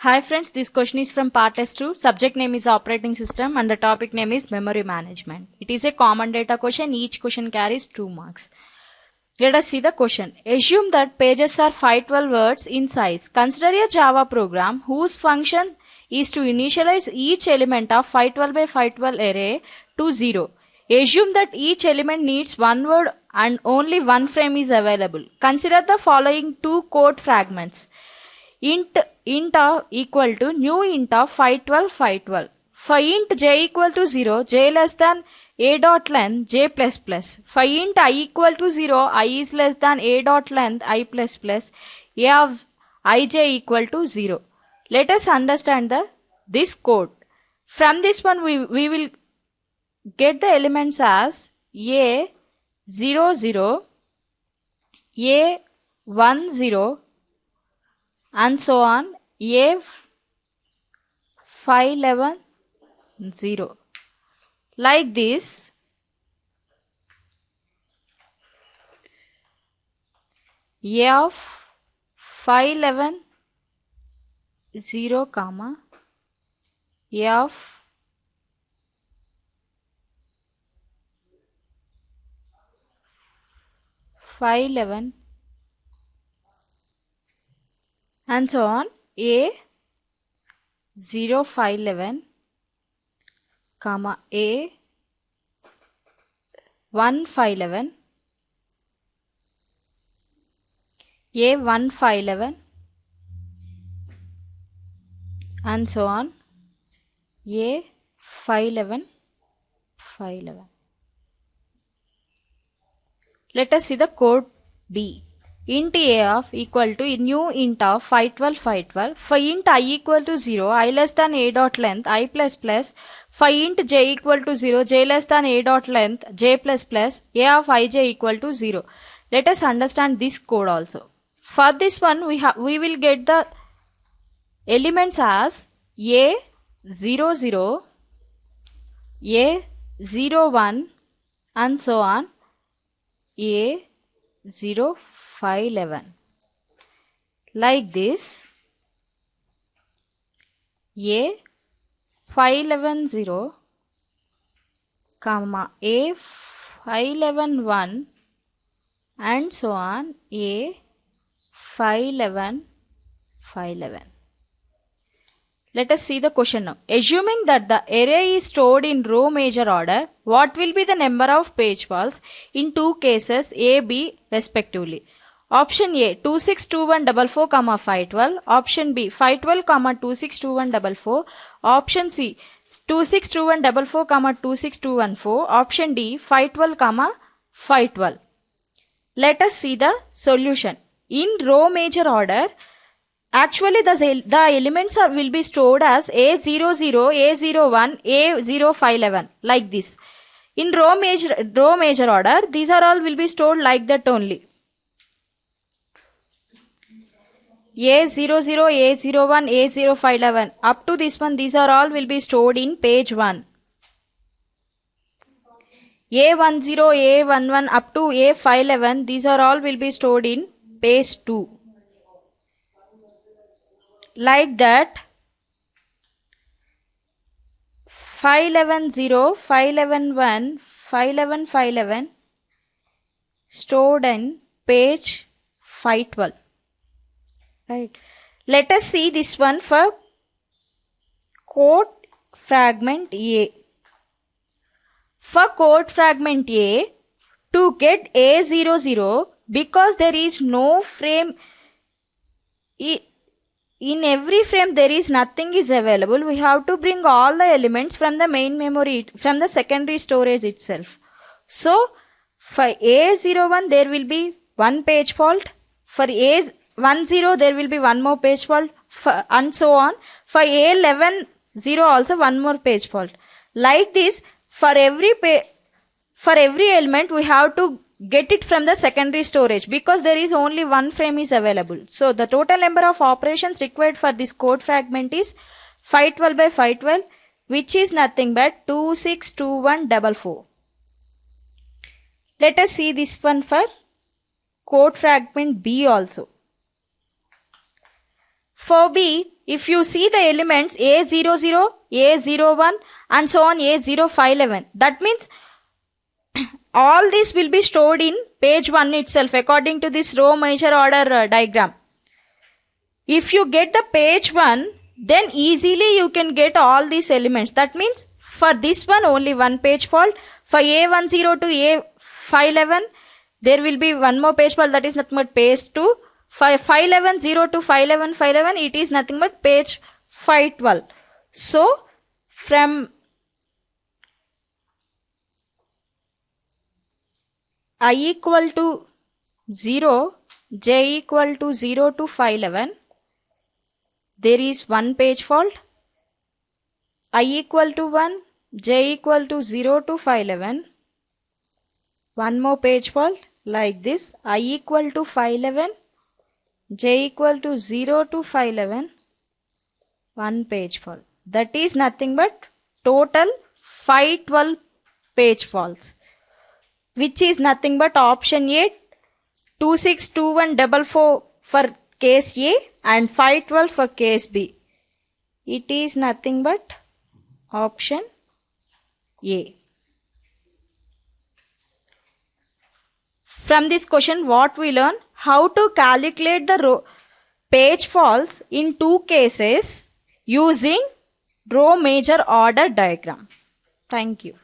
Hi friends, this question is from part test 2. Subject name is operating system and the topic name is memory management. It is a common data question. Each question carries 2 marks. Let us see the question. Assume that pages are 512 words in size. Consider a Java program whose function is to initialize each element of 512 by 512 array to 0. Assume that each element needs one word and only one frame is available. Consider the following two code fragments. Int of equal to new int of 512. For int j equal to 0, j less than a dot length j plus plus. For int I equal to 0, I is less than a dot length I plus plus. A of ij equal to 0. Let us understand this code. From this one we will get the elements as a 00, a 10, and so on, a 511 0. Like this, a of 511 0 comma a of 511 and so on, a 0511 comma a 1511 a 1511 and so on, a 511. Let us see the code B. Int a of equal to new int of 512. For int I equal to 0, I less than a dot length I plus plus. For int j equal to 0, j less than a dot length j plus plus. A of ij equal to 0. Let us understand this code also. For this one we will get the elements as a 00, a 01 and so on, a 0511. Like this, a 5110 comma a 5111 and so on, a 511. Let us see the question now. Assuming that the array is stored in row major order, what will be the number of page faults in two cases A, B respectively? Option A 262144, 512. Option B 512, 262144. Option C 262144, 26214. Option D 512, 512. Let us see the solution. In row major order, actually the elements will be stored as A00, A01, A0511 like this. In row major order, these are all will be stored like that only. A00, A01, A0511 up to this one, these are all will be stored in page 1. A10, A11 up to A511, these are all will be stored in page 2. Like that, 5110, 5111, 511 stored in page 512. Right. Let us see this one for code fragment A. For code fragment A, to get A00, because there is no frame, in every frame there is nothing is available, we have to bring all the elements from the main memory, from the secondary storage itself. So, for A01 there will be one page fault, for A10 there will be one more page fault, and so on. For A11 also one more page fault. Like this, for every element we have to get it from the secondary storage because there is only one frame is available. So the total number of operations required for this code fragment is 512 by 512, which is nothing but 262144. Let us see this one for code fragment B also. For B, if you see the elements A00, A01 and so on A0511, that means all this will be stored in page 1 itself according to this row measure order diagram. If you get the page 1, then easily you can get all these elements. That means for this one only one page fault. For A10 to A511, there will be one more page fault, that is nothing but page 2. For 511 0 to 511 511, it is nothing but page 512. So from I equal to 0, j equal to 0 to 511, there is one page fault. I equal to 1, j equal to 0 to 511, one more page fault like this. I equal to 511, j equal to 0 to 511, one page fault. That is nothing but total 512 page faults, which is nothing but option A 262144 for case A and 512 for case B. It is nothing but option A. From this question, what we learn? How to calculate the page faults in two cases using row measure order diagram. Thank you.